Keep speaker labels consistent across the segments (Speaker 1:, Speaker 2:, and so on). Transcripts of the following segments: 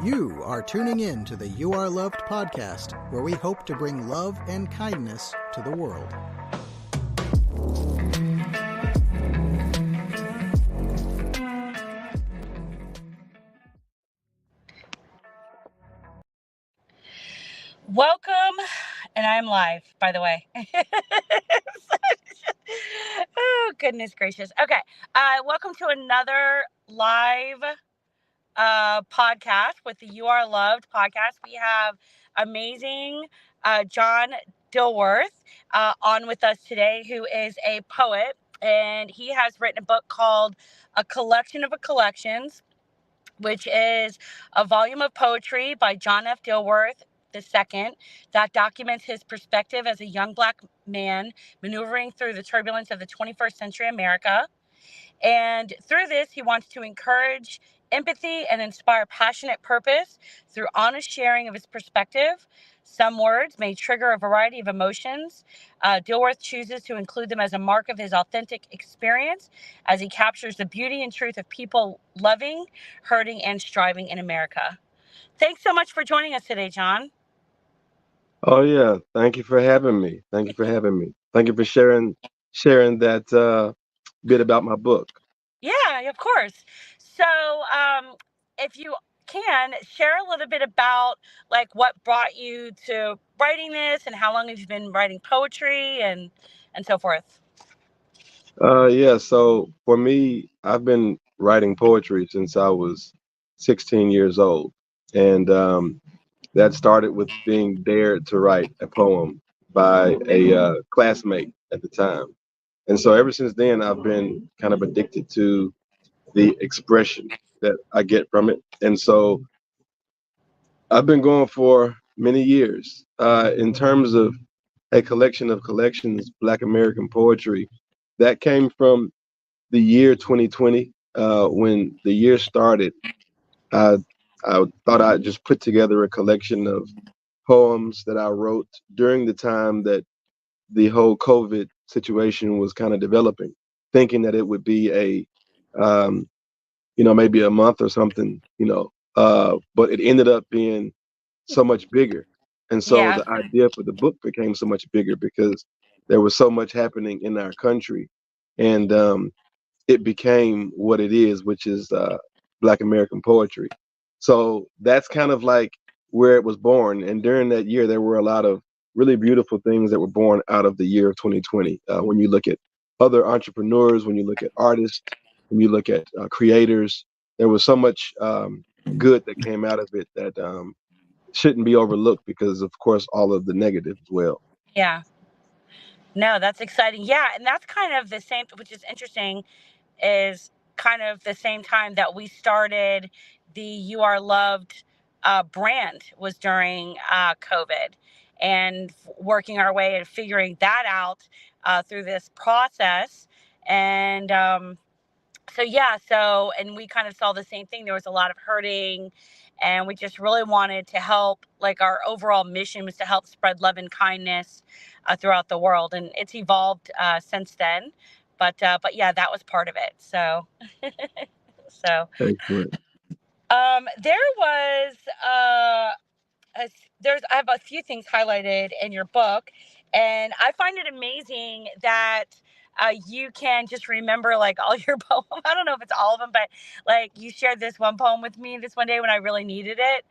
Speaker 1: You are tuning in to the You Are Loved podcast, where we hope to bring love and kindness to the world.
Speaker 2: Welcome, and I'm live, by the way. Oh, goodness gracious. Okay, welcome to another live podcast with the You Are Loved podcast. We have amazing John Dilworth on with us today, who is a poet, and he has written a book called A Collection of Collections, which is a volume of poetry by John F. Dilworth II that documents his perspective as a young Black man maneuvering through the turbulence of the 21st century America. And through this, he wants to encourage empathy and inspire passionate purpose through honest sharing of his perspective. Some words may trigger a variety of emotions. Dilworth chooses to include them as a mark of his authentic experience as he captures the beauty and truth of people loving, hurting, and striving in America. Thanks so much for joining us today, John.
Speaker 3: Oh yeah, thank you for having me. Thank you for having me. Thank you for sharing that bit about my book.
Speaker 2: Yeah, of course. So, if you can share a little bit about like what brought you to writing this and how long have you been writing poetry and so forth.
Speaker 3: Yeah, so for me, I've been writing poetry since I was 16 years old, and that started with being dared to write a poem by a classmate at the time. And so ever since then, I've been kind of addicted to the expression that I get from it. And so I've been going for many years. In terms of a collection of collections, Black American poetry, that came from the year 2020. When the year started, I, I thought I'd just put together a collection of poems that I wrote during the time that the whole COVID situation was kind of developing, thinking that it would be um, maybe a month or something, but it ended up being so much bigger. And so
Speaker 2: Yeah.
Speaker 3: the idea for the book became so much bigger because there was so much happening in our country. And it became what it is, which is Black American poetry. So that's kind of like where it was born. And during that year, there were a lot of really beautiful things that were born out of the year of 2020. When you look at other entrepreneurs, when you look at artists, when you look at creators, there was so much good that came out of it that shouldn't be overlooked because, of course, all of the negative as well.
Speaker 2: Yeah. No, that's exciting. Yeah, and that's kind of the same, which is interesting, is kind of the same time that we started the You Are Loved brand was during COVID, and working our way and figuring that out through this process. And so yeah, and we kind of saw the same thing. There was a lot of hurting, and we just really wanted to help. Like, our overall mission was to help spread love and kindness throughout the world, and it's evolved since then. But yeah, that was part of it. So so
Speaker 3: Excellent.
Speaker 2: there was a, I have a few things highlighted in your book, and I find it amazing that you can just remember like all your poems. I don't know if it's all of them, but like you shared this one poem with me this one day when I really needed it,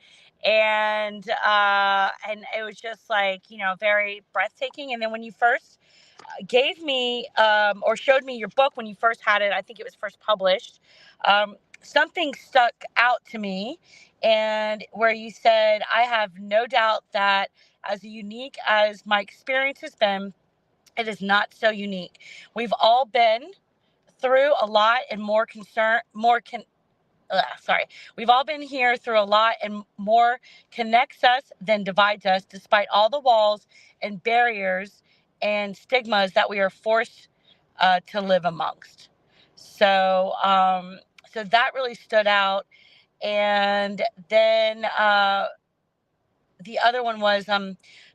Speaker 2: and it was just like, very breathtaking. And then when you first gave me or showed me your book when you first had it, I think it was first published, something stuck out to me, and where you said, I have no doubt that as unique as my experience has been, it is not so unique. We've all been through a lot, and sorry. We've all been here through a lot, and more connects us than divides us, despite all the walls and barriers and stigmas that we are forced to live amongst. So, so that really stood out. And then the other one was,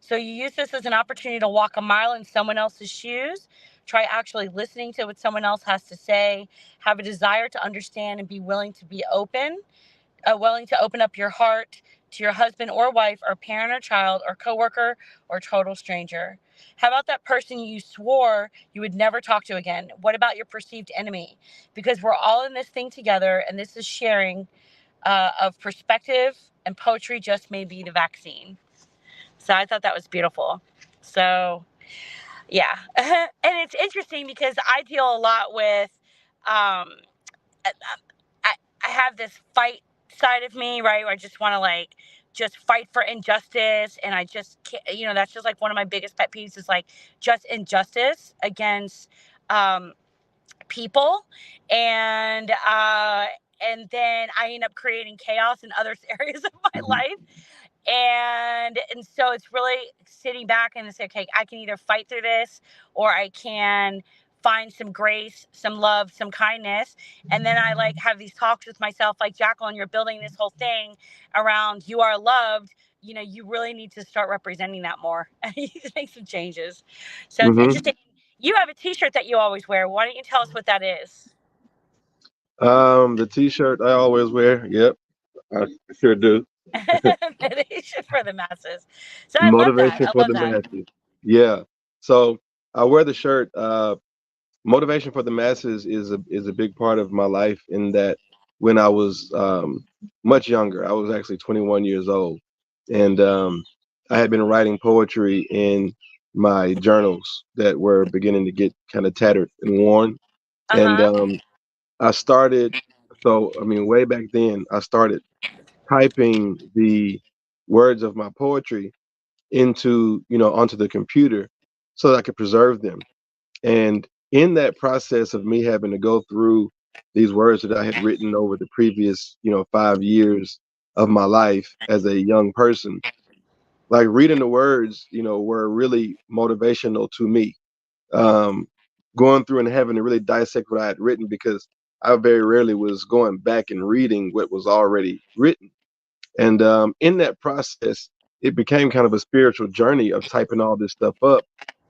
Speaker 2: so you use this as an opportunity to walk a mile in someone else's shoes. Try actually listening to what someone else has to say. Have a desire to understand and be willing to be open. willing to open up your heart to your husband or wife or parent or child or coworker or total stranger? How about that person you swore you would never talk to again? What about your perceived enemy? Because we're all in this thing together, and this is sharing of perspective, and poetry just may be the vaccine. So I thought that was beautiful. So yeah, and it's interesting because I deal a lot with um, I, I have this fight side of me, right? Where I just want to like just fight for injustice, and I just can't, that's just like one of my biggest pet peeves is like just injustice against um, people, and then I end up creating chaos in other areas of my
Speaker 3: Mhm.
Speaker 2: life, and so it's really sitting back and say, okay, I can either fight through this, or I can find some grace, some love, some kindness. And then I like have these talks with myself, like, Jacqueline, you're building this whole thing around you are loved. You really need to start representing that more. And you need to make some changes. So it's
Speaker 3: Mhm.
Speaker 2: interesting. You have a t-shirt that you always wear. Why don't you tell us what that is?
Speaker 3: The T-shirt I always wear. Yep, I sure do.
Speaker 2: Meditation for the masses. So I love that.
Speaker 3: Motivation
Speaker 2: I
Speaker 3: for
Speaker 2: love
Speaker 3: the
Speaker 2: that.
Speaker 3: masses. Yeah. So I wear the shirt. Motivation for the masses is a big part of my life. In that, when I was much younger, I was actually 21 years old, and I had been writing poetry in my journals that were beginning to get kind of tattered and worn, and
Speaker 2: Uh-huh.
Speaker 3: I started. So I mean, way back then, I started typing the words of my poetry into onto the computer so that I could preserve them. And in that process of me having to go through these words that I had written over the previous 5 years of my life as a young person, like reading the words, were really motivational to me. Um, Going through and having to really dissect what I had written, because I very rarely was going back and reading what was already written. And in that process, it became kind of a spiritual journey of typing all this stuff up.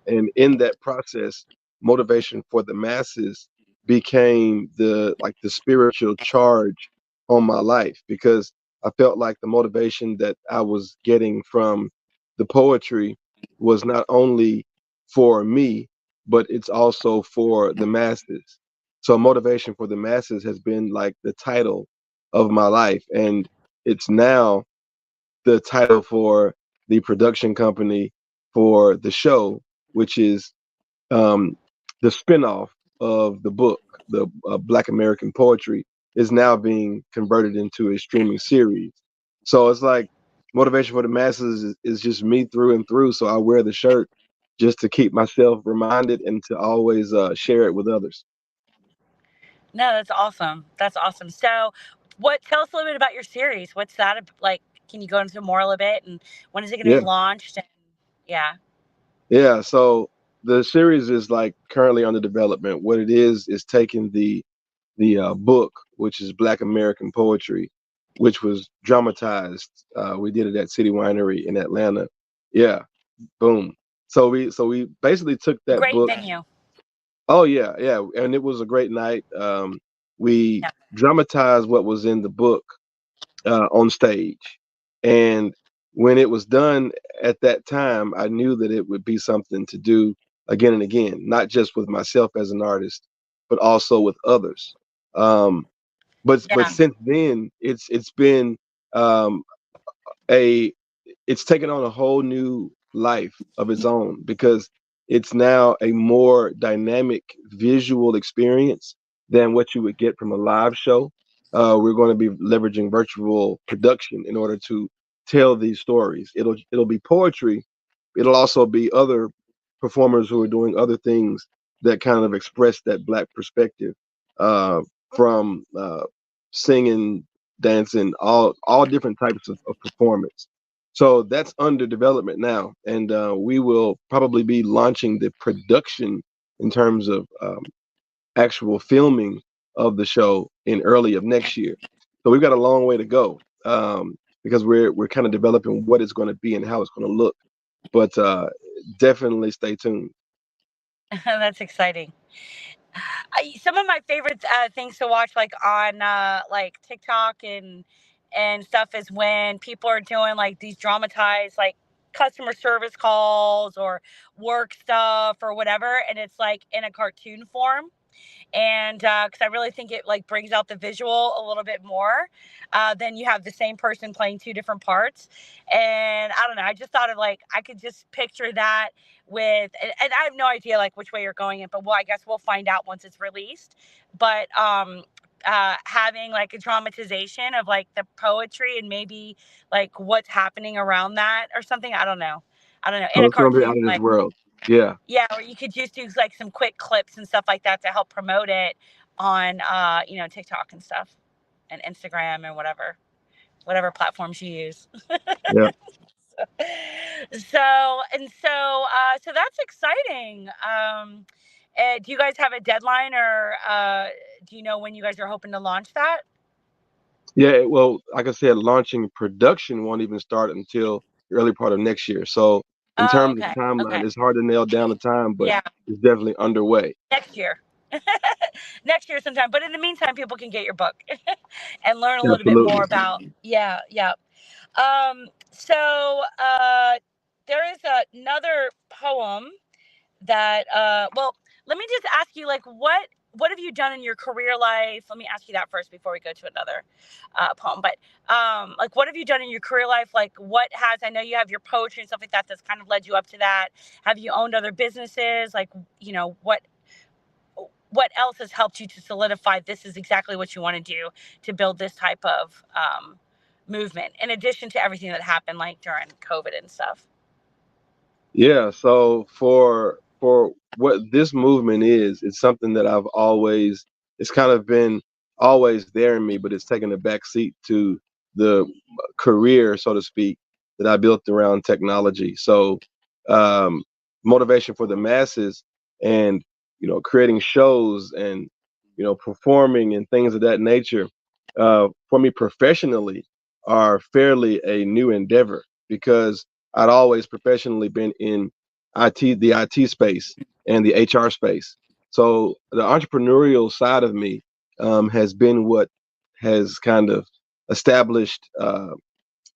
Speaker 3: And in that process, motivation for the masses became the spiritual charge on my life, because I felt like the motivation that I was getting from the poetry was not only for me, but it's also for the masses. So motivation for the masses has been like the title of my life. And it's now the title for the production company for the show, which is um, the spinoff of the book, the Black American Poetry, is now being converted into a streaming series. So it's like motivation for the masses is just me through and through. So I wear the shirt just to keep myself reminded and to always share it with others.
Speaker 2: No, that's awesome. That's awesome. So, tell us a little bit about your series. What's that like? Can you go into more a little bit, and when is it going to be
Speaker 3: Yeah.
Speaker 2: launched? And yeah,
Speaker 3: Yeah, so the series is like currently under development. What it is taking the book, which is Black American Poetry, which was dramatized. We did it at City Winery in Atlanta. Yeah, boom. So we basically took that
Speaker 2: great
Speaker 3: book.
Speaker 2: venue.
Speaker 3: Oh yeah, yeah, and it was a great night. We
Speaker 2: Yeah,
Speaker 3: dramatized what was in the book on stage. And when it was done at that time, I knew that it would be something to do again and again, not just with myself as an artist, but also with others. Um, but
Speaker 2: yeah.
Speaker 3: since then, it's been um, a it's taken on a whole new life of its own, because it's now a more dynamic visual experience than what you would get from a live show. We're going to be leveraging virtual production in order to tell these stories. It'll be poetry. It'll also be other performers who are doing other things that kind of express that black perspective, from singing, dancing, all different types of performance. So that's under development now, and we will probably be launching the production in terms of actual filming of the show in early of next year. So we've got a long way to go, because we're kind of developing what it's going to be and how it's going to look. But definitely stay tuned.
Speaker 2: That's exciting. Some of my favorite things to watch, like on like TikTok and stuff is when people are doing like these dramatized like customer service calls or work stuff or whatever, and it's like in a cartoon form. And because I really think it like brings out the visual a little bit more than you have the same person playing two different parts. And I don't know, I just thought of like I could just picture that with, and I have no idea like which way you're going in, but well, I guess we'll find out once it's released. But having like a dramatization of like the poetry and maybe like what's happening around that or something, I don't know, in
Speaker 3: Oh,
Speaker 2: a
Speaker 3: it's gonna be out
Speaker 2: cartoon
Speaker 3: of this
Speaker 2: like.
Speaker 3: world. Yeah.
Speaker 2: Yeah, or you could just do like some quick clips and stuff like that to help promote it on TikTok and stuff and Instagram and whatever platforms you use.
Speaker 3: Yeah.
Speaker 2: So that's exciting. Do you guys have a deadline, or do you know when you guys are hoping to launch that?
Speaker 3: Yeah, well, like I said, launching production won't even start until the early part of next year. So in
Speaker 2: Oh,
Speaker 3: terms of
Speaker 2: okay.
Speaker 3: timeline,
Speaker 2: Okay.
Speaker 3: it's hard to nail down the time, but
Speaker 2: Yeah,
Speaker 3: it's definitely underway.
Speaker 2: next year. Next year sometime. But in the meantime, people can get your book and learn a little bit more
Speaker 3: Absolutely.
Speaker 2: about. Yeah, yeah. So there is another poem that well, let me just ask you like what have you done in your career life? Let me ask you that first before we go to another poem. But like what have you done in your career life? Like what has, I know you have your poetry and stuff like that that's kind of led you up to that. Have you owned other businesses? Like, what else has helped you to solidify this is exactly what you want to do to build this type of movement, in addition to everything that happened like during COVID and stuff?
Speaker 3: Yeah, so for what this movement is, it's something that I've always, it's kind of been always there in me, but it's taken a back seat to the career, so to speak, that I built around technology. So um, motivation for the masses, and creating shows, and performing and things of that nature, for me professionally, are fairly a new endeavor, because I'd always professionally been in the IT space and the HR space. So the entrepreneurial side of me has been what has kind of established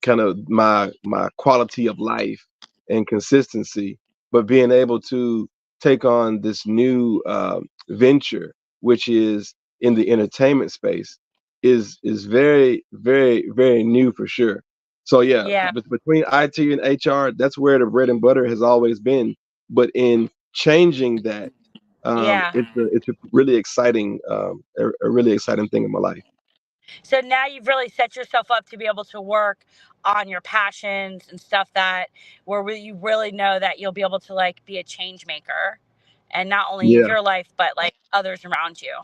Speaker 3: kind of my quality of life and consistency. But being able to take on this new venture, which is in the entertainment space, is very, very, very new for sure. So yeah,
Speaker 2: Yeah,
Speaker 3: between IT and HR, that's where the bread and butter has always been. But in changing that,
Speaker 2: yeah.
Speaker 3: it's a really exciting a really exciting thing in my life.
Speaker 2: So now you've really set yourself up to be able to work on your passions and stuff that where you really know that you'll be able to like be a change maker, and not only in
Speaker 3: Yeah.
Speaker 2: your life but like others around you.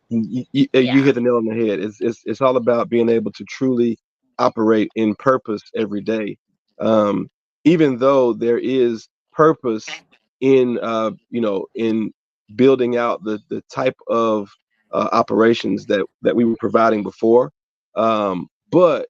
Speaker 3: You
Speaker 2: Yeah.
Speaker 3: hit the nail on the head. It's all about being able to truly operate in purpose every day. Um, Even though there is purpose in in building out the type of operations that we were providing before, but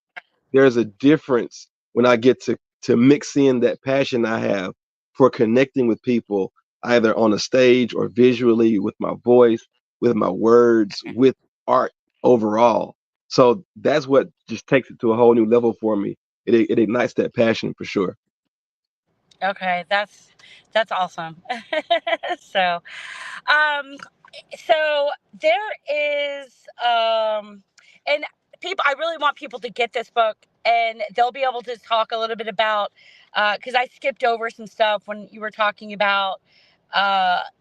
Speaker 3: there's a difference when I get to mix in that passion I have for connecting with people, either on a stage or visually, with my voice, with my words, with art overall. So that's what just takes it to a whole new level for me. It ignites that passion for sure.
Speaker 2: Okay, that's awesome. So, um, so there is, and people, I really want people to get this book, and they'll be able to talk a little bit about, because I skipped over some stuff when you were talking about,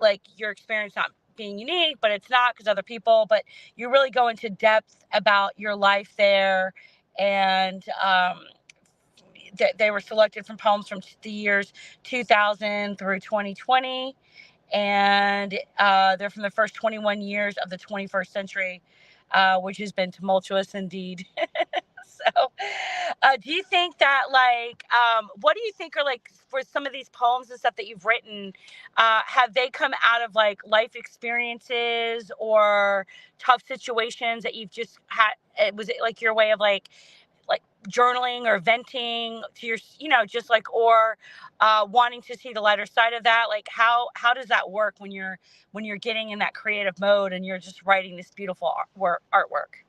Speaker 2: like your experience not being unique, but it's not because other people, but you really go into depth about your life there, and they were selected from poems from the years 2000 through 2020, and they're from the first 21 years of the 21st century, which has been tumultuous indeed. So, do you think that, like, what do you think are like for some of these poems and stuff that you've written? Have they come out of like life experiences or tough situations that you've just had? Was it like your way of like journaling or venting to your, just like, or wanting to see the lighter side of that? Like how does that work when you're getting in that creative mode and you're just writing this beautiful artwork?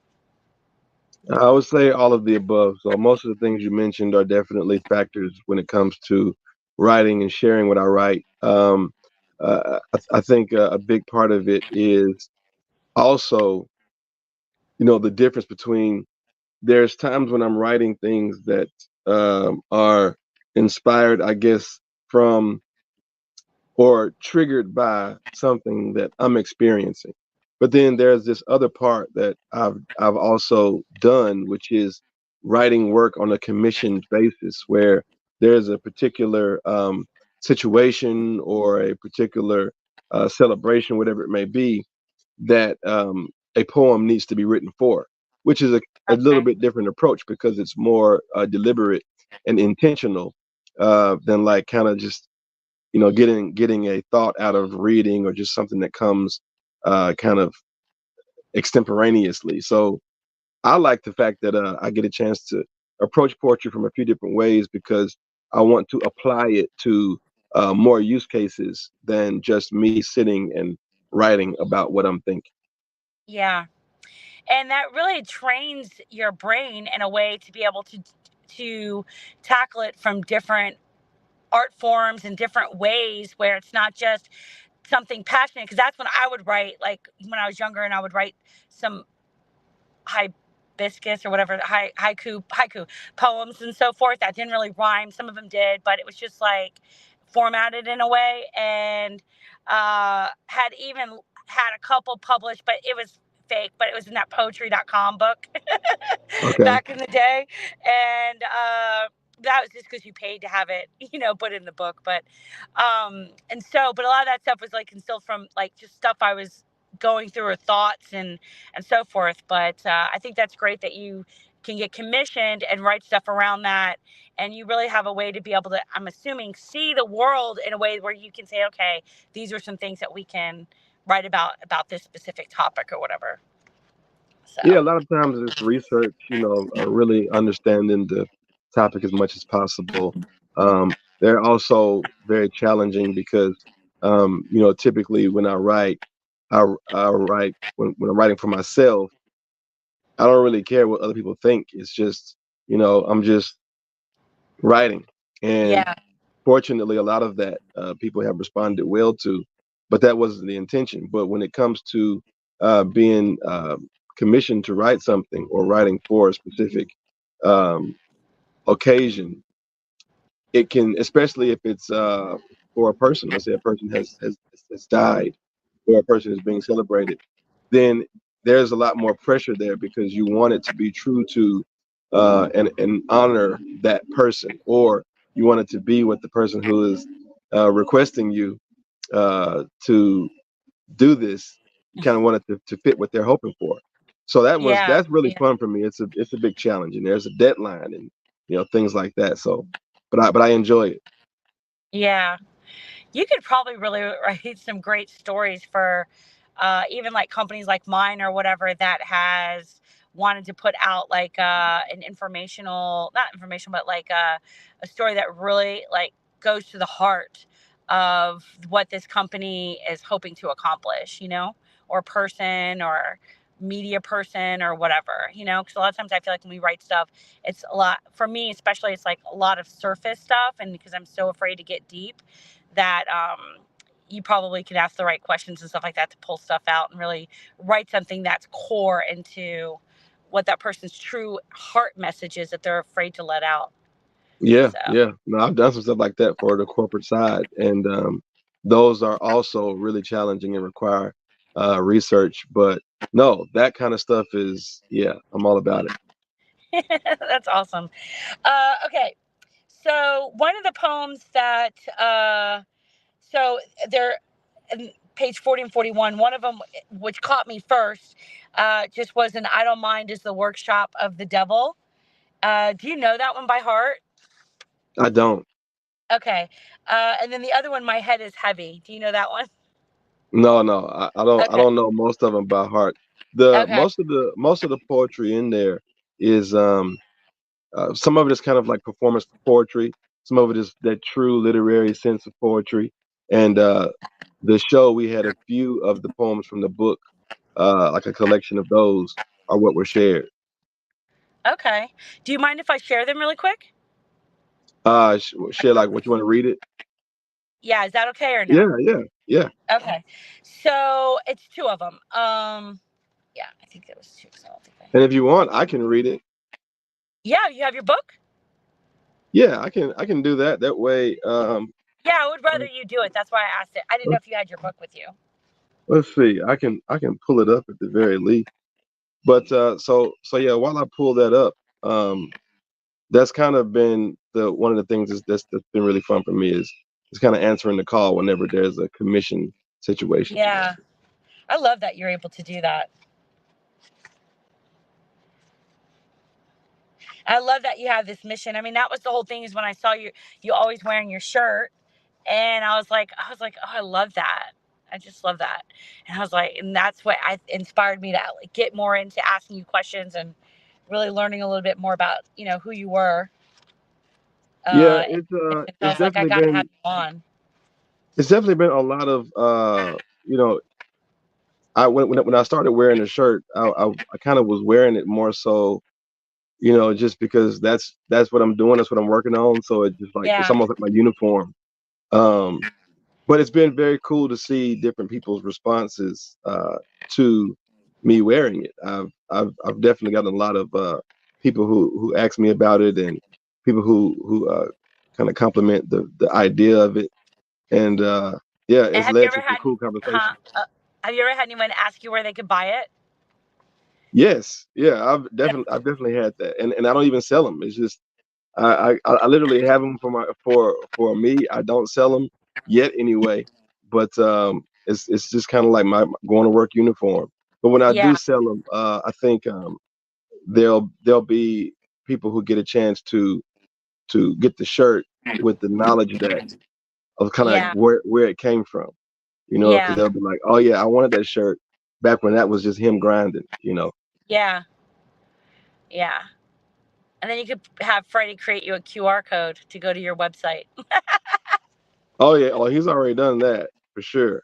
Speaker 3: I would say all of the above. So most of the things you mentioned are definitely factors when it comes to writing and sharing what I write. I think a big part of it is also, the difference between there's times when I'm writing things that are inspired, I guess, from or triggered by something that I'm experiencing. But then there's this other part that I've also done, which is writing work on a commissioned basis, where there's a particular situation or a particular celebration, whatever it may be, that a poem needs to be written for, which is a little
Speaker 2: Okay.
Speaker 3: bit different approach because it's more deliberate and intentional than like kind of just getting a thought out of reading or just something that comes kind of extemporaneously. So I like the fact that I get a chance to approach poetry from a few different ways because I want to apply it to more use cases than just me sitting and writing about what I'm thinking.
Speaker 2: Yeah. And that really trains your brain in a way to be able to tackle it from different art forms and different ways where it's not just something passionate, because that's when I would write, like when I was younger, and I would write some hibiscus or whatever, haiku poems and so forth that didn't really rhyme. Some of them did, but it was just like formatted in a way, and had even had a couple published, but it was fake, but it was in that poetry.com book
Speaker 3: Okay.
Speaker 2: back in the day. And that was just because you paid to have it, put in the book. But a lot of that stuff was like instilled from like just stuff I was going through, or thoughts and so forth. But I think that's great that you can get commissioned and write stuff around that. And you really have a way to be able to, I'm assuming, see the world in a way where you can say, okay, these are some things that we can write about this specific topic or whatever.
Speaker 3: Yeah,
Speaker 2: So,
Speaker 3: a lot of times it's research, really understanding the topic as much as possible. They're also very challenging because, typically when I write when I'm writing for myself, I don't really care what other people think. It's just, I'm just writing. And
Speaker 2: yeah,
Speaker 3: fortunately, a lot of that people have responded well to, but that wasn't the intention. But when it comes to being commissioned to write something or writing for a specific um, occasion, it can, especially if it's for a person. Let's say a person has died, or a person is being celebrated, then there's a lot more pressure there because you want it to be true to and honor that person, or you want it to be what the person who is requesting you to do this. You kind of want it to fit what they're hoping for. So
Speaker 2: yeah,
Speaker 3: that's really
Speaker 2: yeah,
Speaker 3: fun for me. It's a big challenge, and there's a deadline, and things like that. So, but I enjoy it.
Speaker 2: yeah. You could probably really write some great stories for even like companies like mine or whatever that has wanted to put out like an informational, not information, but like a story that really like goes to the heart of what this company is hoping to accomplish, or person or media person or whatever, because a lot of times I feel like when we write stuff, it's a lot for me, especially it's like a lot of surface stuff, and because I'm so afraid to get deep, that you probably could ask the right questions and stuff like that to pull stuff out and really write something that's core into what that person's true heart message is that they're afraid to let out.
Speaker 3: Yeah,
Speaker 2: So,
Speaker 3: yeah. No, I've done some stuff like that for the corporate side, and those are also really challenging and require research. But no, that kind of stuff is, yeah, I'm all about it.
Speaker 2: that's awesome. Okay. So, one of the poems that, so they're page 40 and 41, one of them, which caught me first, just was an idle mind is the workshop of the devil. Do you know that one by heart?
Speaker 3: I don't.
Speaker 2: Okay. And then the other one, my head is heavy. Do you know that one?
Speaker 3: No, no, I don't. I
Speaker 2: Okay.
Speaker 3: don't know most of them by heart. The
Speaker 2: Okay.
Speaker 3: most of the poetry in there is some of it is kind of like performance poetry. Some of it is that true literary sense of poetry. And the show, we had a few of the poems from the book, like a collection of those are what were shared.
Speaker 2: Okay. Do you mind if I share them really quick?
Speaker 3: Share like what you want to read it.
Speaker 2: Yeah, is that okay or no?
Speaker 3: Yeah, yeah, yeah.
Speaker 2: Okay. So it's two of them. Yeah, I think it was two. So I don't think
Speaker 3: And if you want, I can read it.
Speaker 2: Yeah, you have your book?
Speaker 3: Yeah, I can do that. That way,
Speaker 2: Yeah, I would rather you do it. That's why I asked it. I didn't know if you had your book with you.
Speaker 3: let's see. I can pull it up at the very least. But so yeah, while I pull that up, that's kind of been the one of the things that's been really fun for me is kind of answering the call whenever there's a commission situation.
Speaker 2: Yeah. I love that you're able to do that. I love that you have this mission. I mean, that was the whole thing is when I saw you always wearing your shirt, and I was like, oh, I love that. I just love that. And I was like, and that's what I inspired me to like get more into asking you questions and really learning a little bit more about, who you were.
Speaker 3: Yeah,
Speaker 2: Uh, and so I
Speaker 3: it's
Speaker 2: was like, I
Speaker 3: definitely
Speaker 2: gotta have
Speaker 3: been
Speaker 2: you on.
Speaker 3: it's definitely been a lot of you know I when I started wearing the shirt, I kind of was wearing it more so, just because that's what I'm doing, that's what I'm working on. So it's just like it's
Speaker 2: Yeah.
Speaker 3: almost like my uniform. Um, but it's been very cool to see different people's responses to me wearing it. I've definitely gotten a lot of people who ask me about it, and people who kind of compliment the idea of it, and yeah,
Speaker 2: And
Speaker 3: it's
Speaker 2: have you
Speaker 3: led
Speaker 2: ever
Speaker 3: to some
Speaker 2: had,
Speaker 3: cool
Speaker 2: huh?
Speaker 3: conversations.
Speaker 2: Have you ever had anyone ask you where they could buy it?
Speaker 3: Yes, yeah, I've definitely had that, and I don't even sell them. It's just I literally have them for me. I don't sell them yet anyway, but it's just kind of like my going to work uniform. But when I do
Speaker 2: Yeah.
Speaker 3: sell them, I think there'll be people who get a chance to get the shirt with the knowledge that of kind of like
Speaker 2: Yeah.
Speaker 3: where it came from, because
Speaker 2: Yeah.
Speaker 3: they'll be like, oh yeah, I wanted that shirt back when that was just him grinding.
Speaker 2: Yeah. Yeah. And then you could have Freddie create you a QR code to go to your website.
Speaker 3: Oh yeah, oh he's already done that for sure.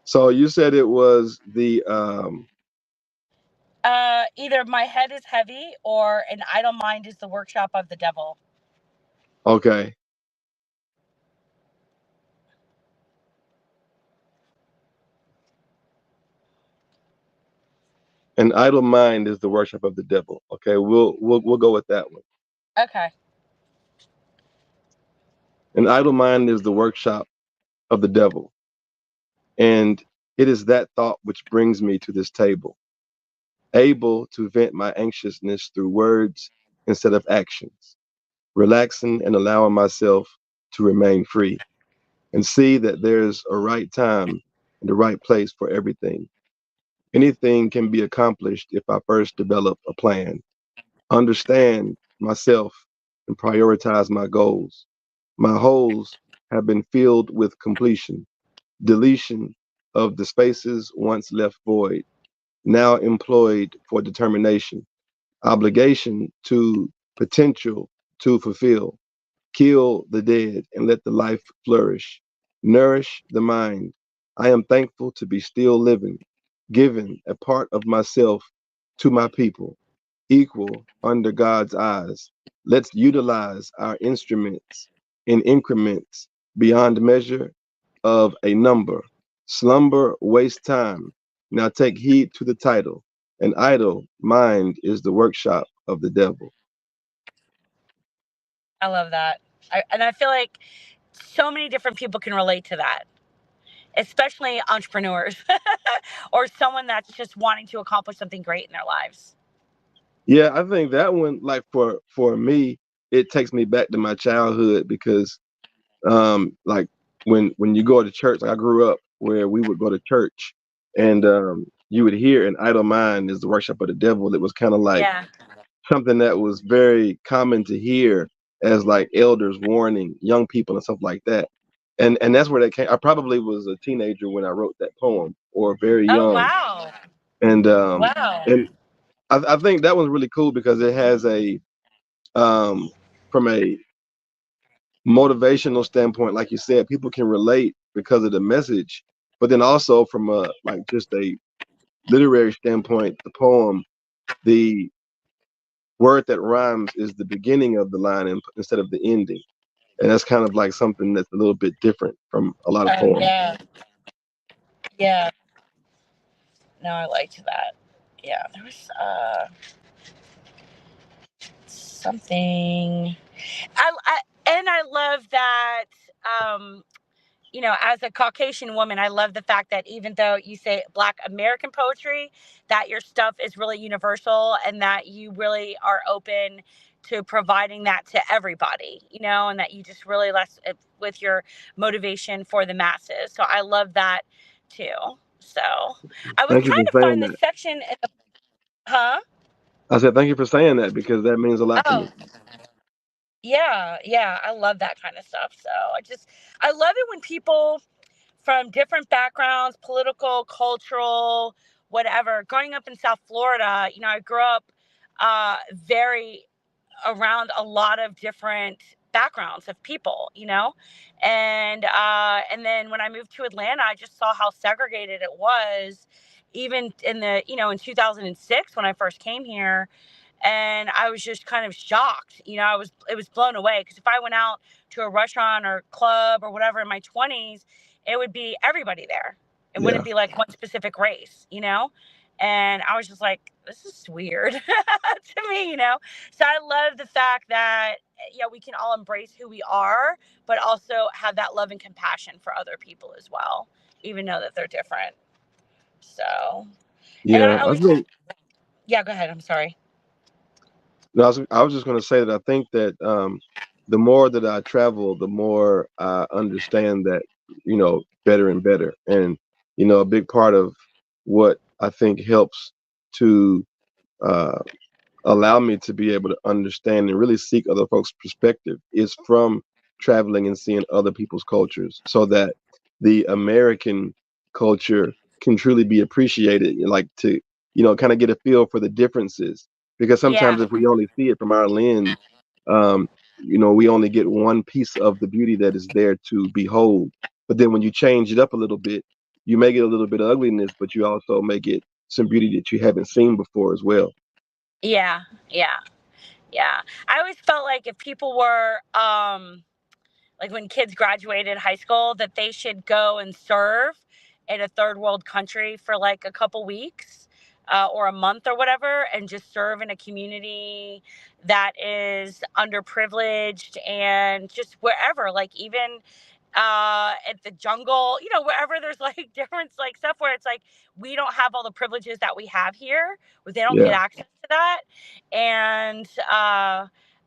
Speaker 3: So you said it was the
Speaker 2: Either my head is heavy or an idle mind is the workshop of the devil.
Speaker 3: okay. An idle mind is the worship of the devil. Okay, we'll go with that one.
Speaker 2: Okay.
Speaker 3: An idle mind is the workshop of the devil, and it is that thought which brings me to this table, able to vent my anxiousness through words instead of actions, relaxing and allowing myself to remain free, and see that there's a right time and the right place for everything. Anything can be accomplished if I first develop a plan, understand myself, and prioritize my goals. My holes have been filled with completion, deletion of the spaces once left void, now employed for determination, obligation to potential to fulfill. Kill the dead and let the life flourish. Nourish the mind. I am thankful to be still living, giving a part of myself to my people, equal under God's eyes. Let's utilize our instruments in increments beyond measure of a number. Slumber wastes time. Now take heed to the title. An idle mind is the workshop of the devil.
Speaker 2: I love that. And I feel like so many different people can relate to that, especially entrepreneurs or someone that's just wanting to accomplish something great in their lives.
Speaker 3: Yeah, I think that one, like for me, it takes me back to my childhood because like when you go to church, like I grew up where we would go to church and you would hear an idle mind is the worship of the devil. It was kind of like
Speaker 2: Yeah.
Speaker 3: something that was very common to hear as like elders warning young people and stuff like that. And that's where that came. I probably was a teenager when I wrote that poem, or very
Speaker 2: Oh,
Speaker 3: young.
Speaker 2: wow.
Speaker 3: And
Speaker 2: Wow.
Speaker 3: and I think that was really cool because it has a from a motivational standpoint, like you said, people can relate because of the message, but then also from a like just a literary standpoint, the poem, the word that rhymes is the beginning of the line instead of the ending. And that's kind of like something that's a little bit different from a lot of
Speaker 2: Oh
Speaker 3: poems.
Speaker 2: yeah, yeah. No, I liked that. Yeah, there was something. And I love that. Um, as a Caucasian woman, I love the fact that even though you say Black American poetry, that your stuff is really universal and that you really are open to providing that to everybody, and that you just really less with your motivation for the masses. So I love that too. So I was
Speaker 3: Thank you
Speaker 2: trying
Speaker 3: for
Speaker 2: to
Speaker 3: saying
Speaker 2: find the
Speaker 3: that.
Speaker 2: section in the, huh?
Speaker 3: I said thank you for saying that because that means a lot to
Speaker 2: Oh,
Speaker 3: me.
Speaker 2: yeah, yeah. I love that kind of stuff. So I love it when people from different backgrounds, political, cultural, whatever. Growing up in South Florida, I grew up very around a lot of different backgrounds of people, and then when I moved to Atlanta, I just saw how segregated it was, even in the in 2006 when I first came here, and I was just kind of shocked. It was blown away because if I went out to a restaurant or club or whatever in my 20s, it would be everybody there. It wouldn't
Speaker 3: Yeah,
Speaker 2: be like one specific race. And I was just like, this is weird to me. So I love the fact that we can all embrace who we are, but also have that love and compassion for other people as well, even though that they're different. So, and
Speaker 3: yeah.
Speaker 2: I
Speaker 3: I
Speaker 2: always,
Speaker 3: think
Speaker 2: yeah, go ahead. I'm sorry.
Speaker 3: no, I was just going to say that I think that the more that I travel, the more I understand that better and better, and a big part of what I think helps to uh, allow me to be able to understand and really seek other folks' perspective is from traveling and seeing other people's cultures so that the American culture can truly be appreciated, like to, kind of get a feel for the differences. Because
Speaker 2: Yeah.
Speaker 3: sometimes if we only see it from our lens, um, we only get one piece of the beauty that is there to behold. But then when you change it up a little bit, you may get a little bit of ugliness, but you also may get some beauty that you haven't seen before as well.
Speaker 2: Yeah. Yeah. Yeah. I always felt like if people were, like when kids graduated high school, that they should go and serve in a third world country for like a couple weeks or a month or whatever, and just serve in a community that is underprivileged and just wherever, like even at the jungle, wherever there's like different like stuff where it's like we don't have all the privileges that we have here, where they don't
Speaker 3: Yeah.
Speaker 2: get access to that, and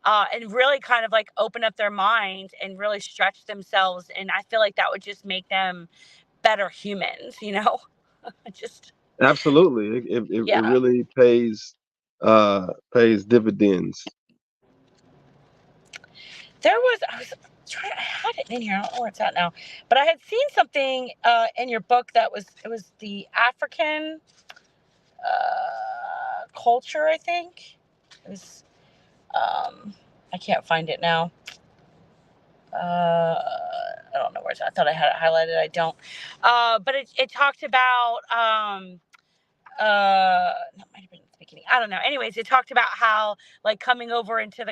Speaker 2: and really kind of like open up their mind and really stretch themselves. And I feel like that would just make them better humans. Just,
Speaker 3: Absolutely. It
Speaker 2: yeah.
Speaker 3: really pays dividends.
Speaker 2: I was trying, I had it in here. I don't know where it's at now, but I had seen something in your book that it was the African culture, I think. It was, I can't find it now. I don't know where it's at. I thought I had it highlighted. I don't. But it talked about, that might have been at the beginning. I don't know. Anyways, it talked about how like coming over into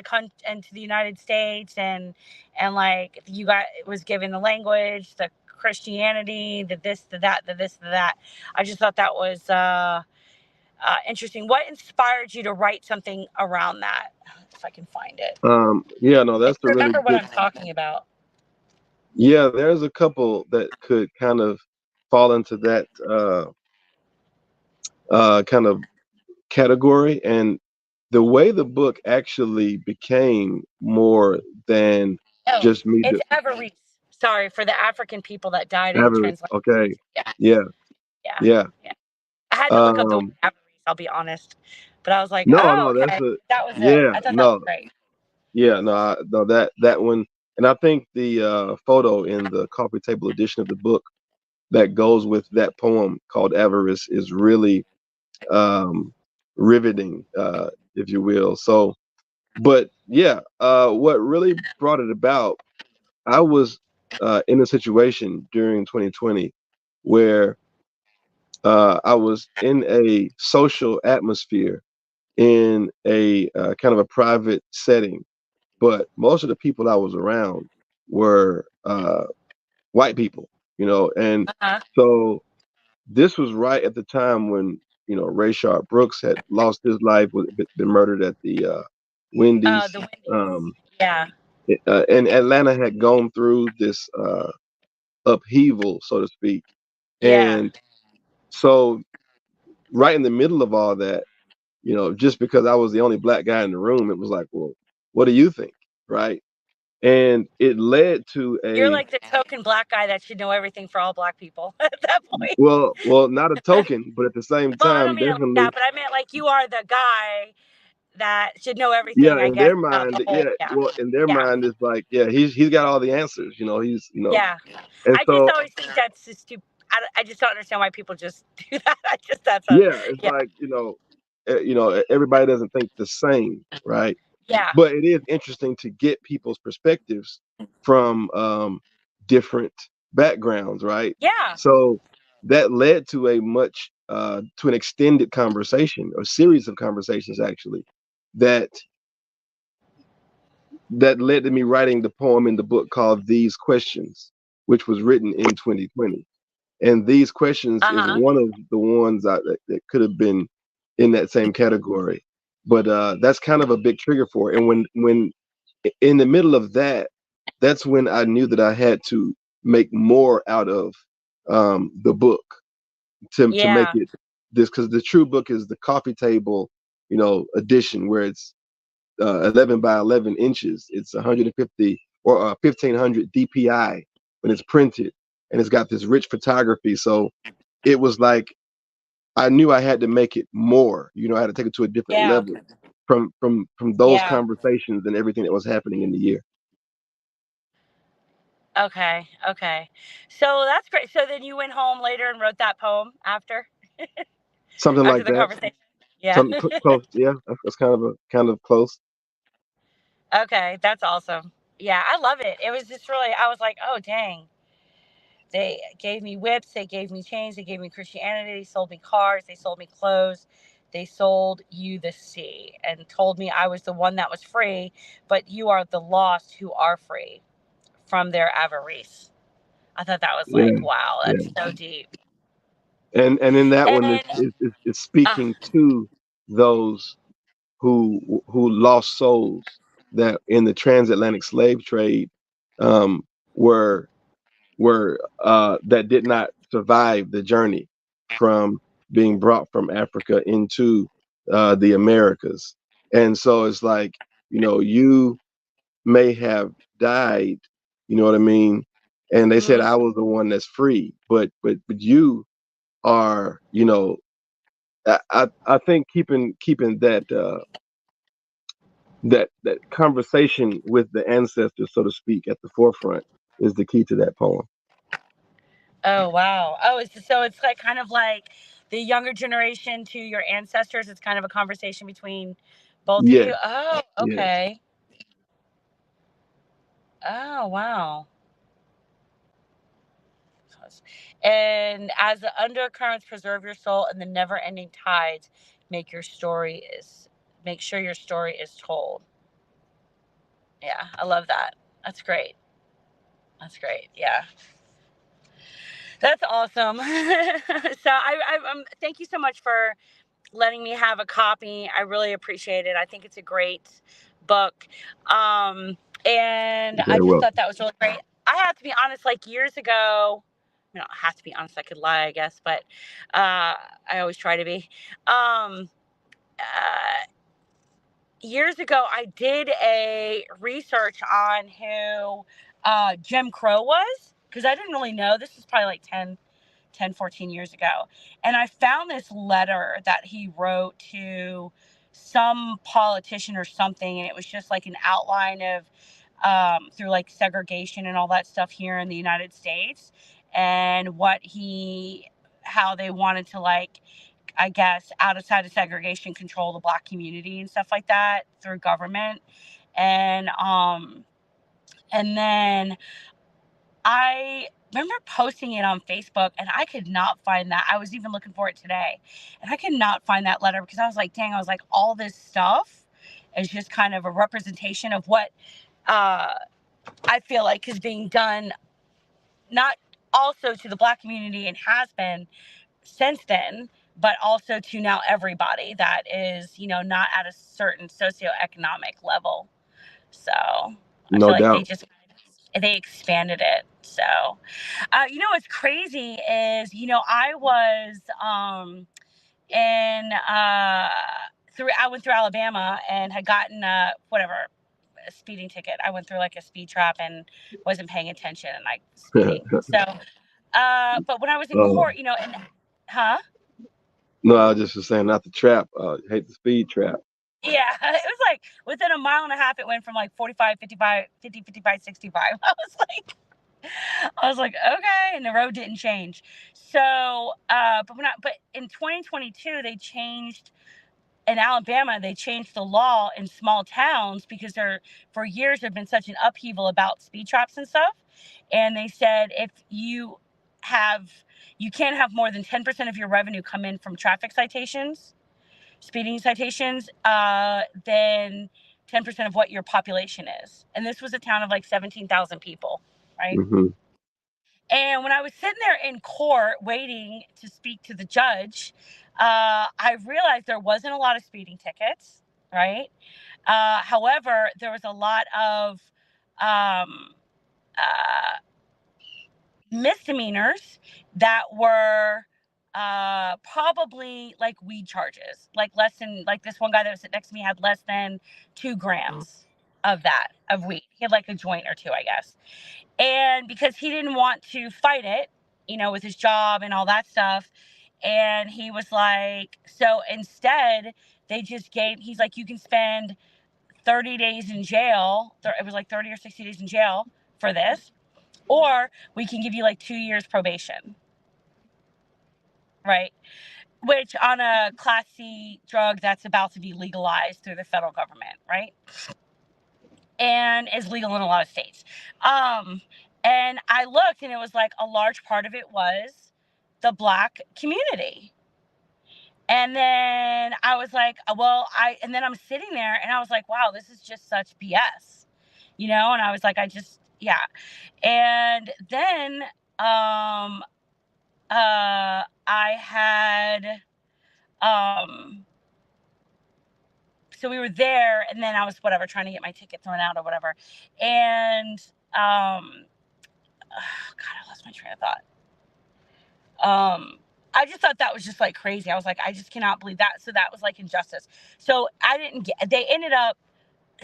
Speaker 2: the United States, and like you got it was given the language, the Christianity, the this, the that, the this, the that. I just thought that was interesting. What inspired you to write something around that? If I can find it.
Speaker 3: Yeah, no,
Speaker 2: If
Speaker 3: that's a
Speaker 2: you
Speaker 3: really
Speaker 2: remember what
Speaker 3: good.
Speaker 2: I'm talking about.
Speaker 3: Yeah, there's a couple that could kind of fall into that kind of category. And the way the book actually became more than
Speaker 2: Oh,
Speaker 3: just me
Speaker 2: it's Everest. Sorry for the African people that died in
Speaker 3: Everest.
Speaker 2: translation.
Speaker 3: Okay.
Speaker 2: Yeah,
Speaker 3: Yeah.
Speaker 2: yeah,
Speaker 3: Yeah.
Speaker 2: yeah. I had to look up the word
Speaker 3: Um,
Speaker 2: Everest, I'll be honest. But I was like,
Speaker 3: no,
Speaker 2: oh,
Speaker 3: no, that's
Speaker 2: okay.
Speaker 3: a
Speaker 2: That was it.
Speaker 3: yeah,
Speaker 2: I thought that was
Speaker 3: no,
Speaker 2: great.
Speaker 3: yeah, no, no, that one, and I think the photo in the coffee table edition of the book that goes with that poem called Avarice is really um, riveting, if you will. So, but yeah, what really brought it about, I was in a situation during 2020 where I was in a social atmosphere in a kind of a private setting, but most of the people I was around were white people, and
Speaker 2: Uh-huh.
Speaker 3: so this was right at the time when Rayshard Brooks had lost his life, been murdered at the Wendy's,
Speaker 2: The Wendy's.
Speaker 3: um,
Speaker 2: Yeah.
Speaker 3: and Atlanta had gone through this upheaval, so to speak,
Speaker 2: Yeah.
Speaker 3: and so right in the middle of all that, just because I was the only black guy in the room, it was like, well, what do you think, right? And it led to
Speaker 2: You're
Speaker 3: a
Speaker 2: like the token black guy that should know everything for all black people at that point.
Speaker 3: well, not a token, but at the same
Speaker 2: Well, I don't
Speaker 3: time,
Speaker 2: mean it like that,
Speaker 3: definitely,
Speaker 2: but I meant like you are the guy that should know
Speaker 3: yeah,
Speaker 2: everything, I
Speaker 3: in
Speaker 2: guess,
Speaker 3: their
Speaker 2: about the
Speaker 3: mind,
Speaker 2: whole.
Speaker 3: yeah,
Speaker 2: Yeah.
Speaker 3: well, in their
Speaker 2: Yeah.
Speaker 3: mind, it's like, yeah, he's got all the answers,
Speaker 2: Yeah.
Speaker 3: and
Speaker 2: I just
Speaker 3: so
Speaker 2: always think that's just stupid. I just don't understand why people just do that. That's a,
Speaker 3: yeah, it's
Speaker 2: yeah.
Speaker 3: like everybody doesn't think the same, right?
Speaker 2: Yeah.
Speaker 3: But it is interesting to get people's perspectives from different backgrounds, right?
Speaker 2: Yeah.
Speaker 3: So that led to to an extended conversation, a series of conversations actually, that that led to me writing the poem in the book called These Questions, which was written in 2020. And These Questions is
Speaker 2: Uh-huh.
Speaker 3: one of the ones that could have been in that same category. But that's kind of a big trigger for it. And when in the middle of that, that's when I knew that I had to make more out of the book to make
Speaker 2: Yeah.
Speaker 3: it this, because the true book is the coffee table, edition, where it's 11 by 11 inches. It's 150 or 1500 DPI when it's printed, and it's got this rich photography. So it was like I knew I had to make it more. I had to take it to a different
Speaker 2: Yeah.
Speaker 3: level from those
Speaker 2: Yeah.
Speaker 3: conversations and everything that was happening in the year.
Speaker 2: Okay. Okay. So that's great. So then you went home later and wrote that poem
Speaker 3: Something
Speaker 2: after
Speaker 3: like
Speaker 2: the
Speaker 3: that.
Speaker 2: conversation. Yeah.
Speaker 3: Something close. Yeah, that's kind of close.
Speaker 2: Okay. That's awesome. Yeah, I love it. It was just really, I was like, oh, dang. They gave me whips, they gave me chains, they gave me Christianity, they sold me cars, they sold me clothes, they sold you the sea and told me I was the one that was free, but you are the lost who are free from their avarice. I thought that was
Speaker 3: Yeah,
Speaker 2: like, wow,
Speaker 3: yeah.
Speaker 2: that's so deep.
Speaker 3: And in that one,
Speaker 2: And
Speaker 3: it's
Speaker 2: uh,
Speaker 3: speaking to those who lost souls that in the transatlantic slave trade um, were that did not survive the journey from being brought from Africa into the Americas. And so it's like, you may have died, you know what I mean? And they said
Speaker 2: mhm,
Speaker 3: I was the one that's free, but you are, I think keeping that conversation with the ancestors, so to speak, at the forefront is the key to that poem.
Speaker 2: oh wow. Oh, so it's like kind of like the younger generation to your ancestors. It's kind of a conversation between both of
Speaker 3: Yes,
Speaker 2: you. Oh,
Speaker 3: yes.
Speaker 2: okay. Oh, wow. And as the undercurrents preserve your soul and the never-ending tides make sure your story is told. Yeah, I love that. That's great. That's great. Yeah, that's awesome. Thank you so much for letting me have a copy. I really appreciate it. I think it's a great book. Um, and
Speaker 3: You're
Speaker 2: I
Speaker 3: very
Speaker 2: just thought
Speaker 3: welcome.
Speaker 2: that was really great. I have to be honest, like years ago, I have to be honest, I could lie, I guess, but I always try to be. Um, Years ago, I did a research on who Jim Crow was because I didn't really know. This was probably like 14 years ago. And I found this letter that he wrote to some politician or something. And it was just like an outline of through like segregation and all that stuff here in the United States and how they wanted to like, I guess, outside of segregation, control the black community and stuff like that through government. And, and then I remember posting it on Facebook, and I could not find that. I was even looking for it today, and I could not find that letter because I was like, dang, I was like, all this stuff is just kind of a representation of what uh, I feel like is being done, not also to the Black community and has been since then, but also to now everybody that is, not at a certain socioeconomic level. So I
Speaker 3: No
Speaker 2: feel like
Speaker 3: doubt.
Speaker 2: they expanded it. So, what's crazy is, I was in I went through Alabama and had gotten a speeding ticket. I went through like a speed trap and wasn't paying attention and like speeding. So, but when I was in
Speaker 3: Oh,
Speaker 2: court, and huh?
Speaker 3: no, I was just saying not the trap. Hate the speed trap.
Speaker 2: Yeah, it was like within a mile and a half, it went from like 45, 55, 50, 55, 65. I was like, okay, and the road didn't change. So, but in 2022, in Alabama, they changed the law in small towns because for years there've been such an upheaval about speed traps and stuff. And they said if you can't have more than 10% of your revenue come in from traffic citations, speeding citations, then 10% of what your population is. And this was a town of like 17,000 people, right?
Speaker 3: Hmm.
Speaker 2: And when I was sitting there in court waiting to speak to the judge, I realized there wasn't a lot of speeding tickets, right? However, there was a lot of um, uh, misdemeanors that were probably like weed charges, like less than, like this one guy that was sitting next to me had less than 2 grams of weed. He had like a joint or two, I guess. And because he didn't want to fight it, with his job and all that stuff. And he was like, so instead, he's like, you can spend 30 days in jail. It was like 30 or 60 days in jail for this, or we can give you like 2 years probation, right? Which on a Class C drug that's about to be legalized through the federal government, right? And is legal in a lot of states. And I looked, and it was like a large part of it was the Black community. And then I was like, and then I'm sitting there and I was like, wow, this is just such BS, And I was like, yeah. And then, I had, so we were there, and then I was trying to get my ticket thrown out or whatever. And, God, I lost my train of thought. I just thought that was just like crazy. I was like, I just cannot believe that. So that was like injustice. So they ended up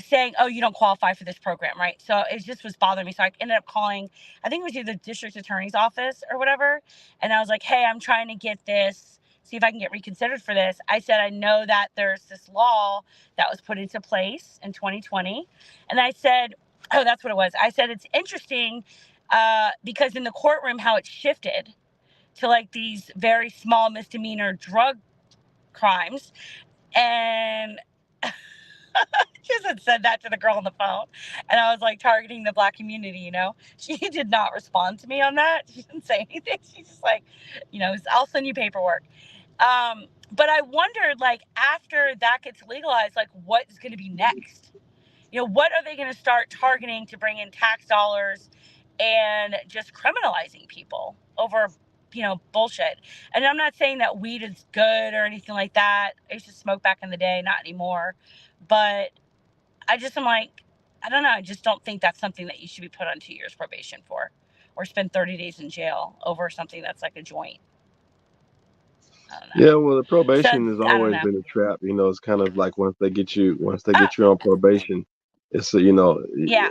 Speaker 2: saying, oh, you don't qualify for this program, right? So it just was bothering me. So I ended up calling, I think it was either the district attorney's office or whatever. And I was like, hey, I'm trying to get this, see if I can get reconsidered for this. I said, I know that there's this law that was put into place in 2020. And I said, oh, that's what it was. I said, it's interesting because in the courtroom, how it shifted to like these very small misdemeanor drug crimes. And she had said that to the girl on the phone. And I was like targeting the Black community, She did not respond to me on that. She didn't say anything. She's just like, I'll send you paperwork. But I wondered, like, after that gets legalized, like, what's going to be next? What are they going to start targeting to bring in tax dollars and just criminalizing people over, bullshit? And I'm not saying that weed is good or anything like that. I used to smoke back in the day, not anymore. But I'm like, I don't know. I just don't think that's something that you should be put on 2 years probation for, or spend 30 days in jail over something that's like a joint. I don't know.
Speaker 3: Yeah, well, the
Speaker 2: So
Speaker 3: probation has
Speaker 2: I don't
Speaker 3: always
Speaker 2: know.
Speaker 3: been a trap. It's kind of like once they get you
Speaker 2: Oh,
Speaker 3: on probation, it's
Speaker 2: yeah.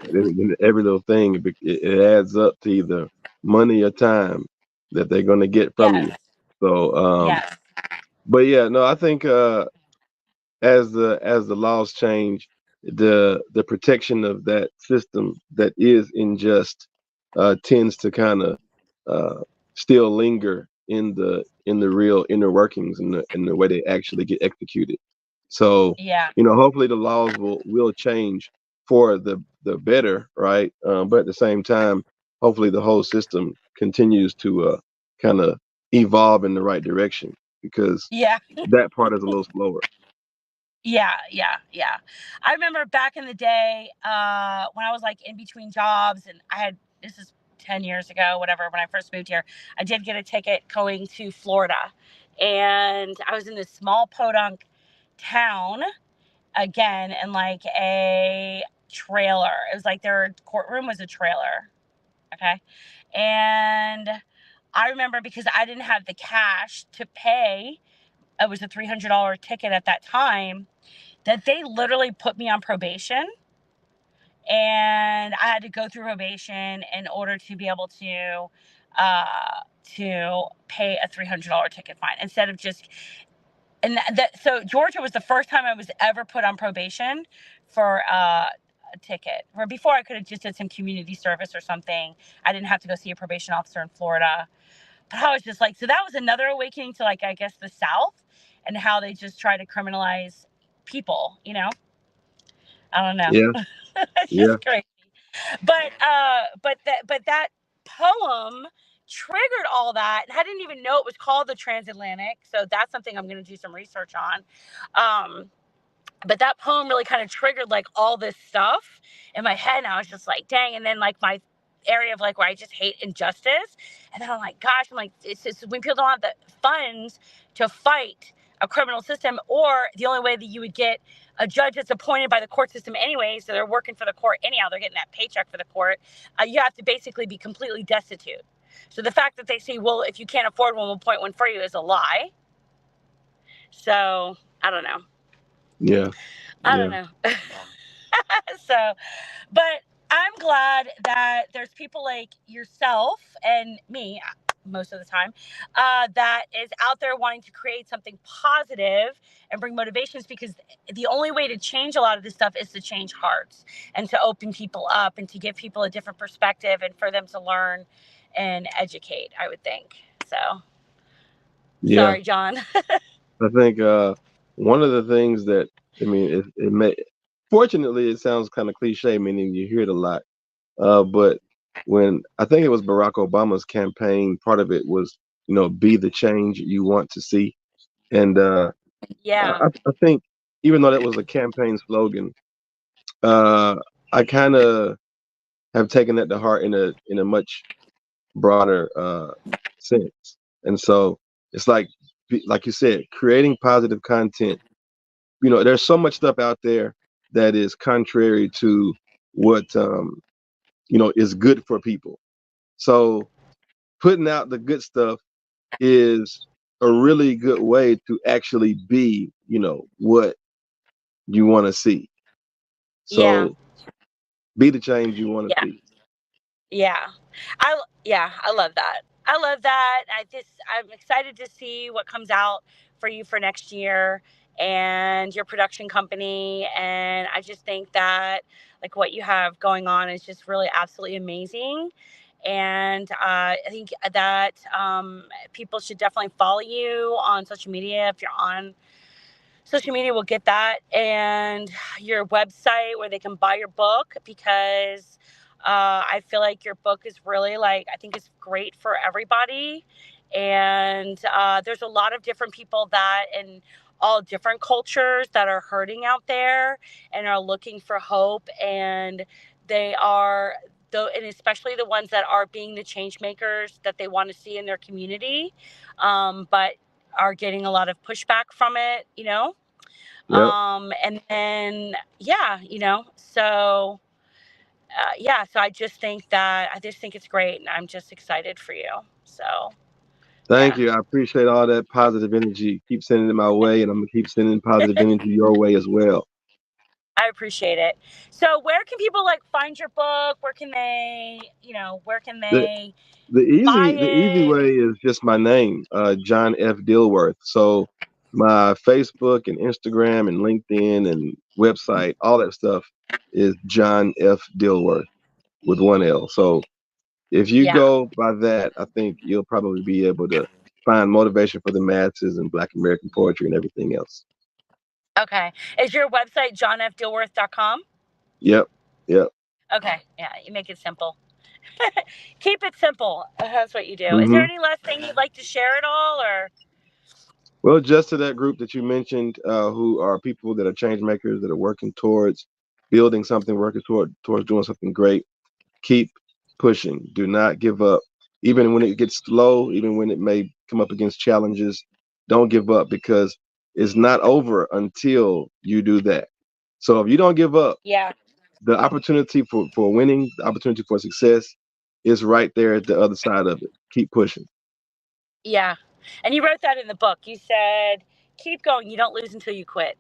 Speaker 3: every little thing it adds up to either money or time that they're gonna get from
Speaker 2: Yes.
Speaker 3: you. So,
Speaker 2: Yes.
Speaker 3: but yeah, no, I think as the laws change, the protection of that system that is unjust tends to kind of uh, still linger in the real inner workings and the way they actually get executed. So
Speaker 2: Yeah.
Speaker 3: hopefully the laws will change for the better, right? But at the same time, hopefully the whole system continues to kind of evolve in the right direction, because
Speaker 2: Yeah.
Speaker 3: that part is a little slower.
Speaker 2: Yeah. I remember back in the day, when I was like in between jobs, and this is 10 years ago, whatever, when I first moved here, I did get a ticket going to Florida. And I was in this small podunk town again, in like a trailer. It was like their courtroom was a trailer. Okay. And I remember, because I didn't have the cash to pay, it was a $300 ticket at that time, that they literally put me on probation, and I had to go through probation in order to be able to pay a $300 ticket fine, instead of just, and so Georgia was the first time I was ever put on probation for a ticket. Where before I could have just did some community service or something. I didn't have to go see a probation officer in Florida. But I was just like, so that was another awakening to, like, I guess the South, and how they just try to criminalize people, I don't know.
Speaker 3: Yeah,
Speaker 2: It's
Speaker 3: yeah,
Speaker 2: just crazy. But that poem triggered all that, and I didn't even know it was called the Transatlantic. So that's something I'm going to do some research on. But that poem really kind of triggered like all this stuff in my head, and I was just like, dang. And then like my area of like where I just hate injustice, and then I'm like, gosh, I'm like, it's just when people don't have the funds to fight a criminal system, or the only way that you would get a judge that's appointed by the court system anyway, so they're working for the court anyhow, they're getting that paycheck for the court, you have to basically be completely destitute. So the fact that they say, well, if you can't afford one, we'll point one for you, is a lie. So I don't know.
Speaker 3: yeah,
Speaker 2: I don't
Speaker 3: yeah.
Speaker 2: know. So, but I'm glad that there's people like yourself and me, most of the time, that is out there wanting to create something positive and bring motivations, because the only way to change a lot of this stuff is to change hearts and to open people up and to give people a different perspective and for them to learn and educate, I would think. So,
Speaker 3: Yeah.
Speaker 2: sorry, John.
Speaker 3: I think one of the things that, I mean, it may, fortunately, it sounds kind of cliche, meaning you hear it a lot. But when I think it was Barack Obama's campaign, part of it was, be the change you want to see. And
Speaker 2: Yeah.
Speaker 3: I think even though that was a campaign slogan, uh, I kind of have taken that to heart in a much broader sense. And so it's like you said, creating positive content. There's so much stuff out there that is contrary to what is good for people. So putting out the good stuff is a really good way to actually be, what you want to see.
Speaker 2: Yeah.
Speaker 3: So be the change you want to
Speaker 2: Yeah.
Speaker 3: see.
Speaker 2: Yeah. I love that. I love that. I'm excited to see what comes out for you for next year and your production company. And I just think that like what you have going on is just really absolutely amazing. And I think that people should definitely follow you on social media. If you're on social media, will get that, and your website where they can buy your book, because I feel like your book is really, like, I think it's great for everybody. And there's a lot of different people that in all different cultures that are hurting out there and are looking for hope, and they are and especially the ones that are being the change makers that they want to see in their community, but are getting a lot of pushback from it.
Speaker 3: Yep.
Speaker 2: And then, yeah, so I just think it's great, and I'm just excited for you. So,
Speaker 3: Thank
Speaker 2: yeah,
Speaker 3: you. I appreciate all that positive energy. Keep sending it my way, and I'm gonna keep sending positive energy your way as well.
Speaker 2: I appreciate it. So, where can people like find your book? Where can
Speaker 3: The
Speaker 2: they
Speaker 3: the
Speaker 2: buy
Speaker 3: easy
Speaker 2: it?
Speaker 3: way is just my name, John F. Dilworth. So my Facebook and Instagram and LinkedIn and website, all that stuff is John F. Dilworth with one L. So if you
Speaker 2: Yeah.
Speaker 3: go by that, I think you'll probably be able to find motivation for the masses and Black American poetry and everything else.
Speaker 2: Okay. Is your website johnfdilworth.com?
Speaker 3: Yep. Yep.
Speaker 2: Okay. Yeah, you make it simple. Keep it simple. That's what you do. Is there
Speaker 3: Hmm.
Speaker 2: any last thing you'd like to share at all, or?
Speaker 3: Well, just to that group that you mentioned, who are people that are change makers that are working towards building something, working towards doing something great. Keep pushing. Do not give up. Even when it gets slow, even when it may come up against challenges, don't give up, because it's not over until you do that. So if you don't give up,
Speaker 2: Yeah.
Speaker 3: the opportunity for winning, the opportunity for success is right there at the other side of it. Keep pushing.
Speaker 2: Yeah. And you wrote that in the book. You said, keep going. You don't lose until you quit.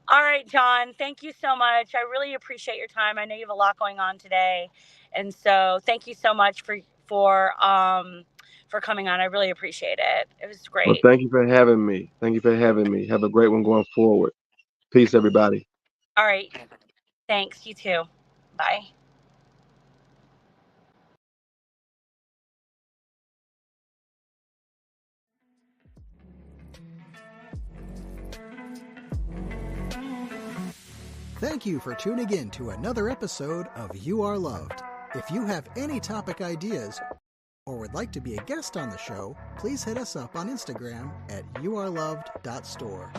Speaker 2: All right, John, thank you so much. I really appreciate your time. I know you have a lot going on today. And so thank you so much for coming on. I really appreciate it. It was
Speaker 3: Well,
Speaker 2: great.
Speaker 3: thank you for having me. Thank you for having me. Have a great one going forward. Peace, everybody.
Speaker 2: All right. Thanks. You too. Bye.
Speaker 1: Thank you for tuning in to another episode of You Are Loved. If you have any topic ideas or would like to be a guest on the show, please hit us up on Instagram at youareloved.store.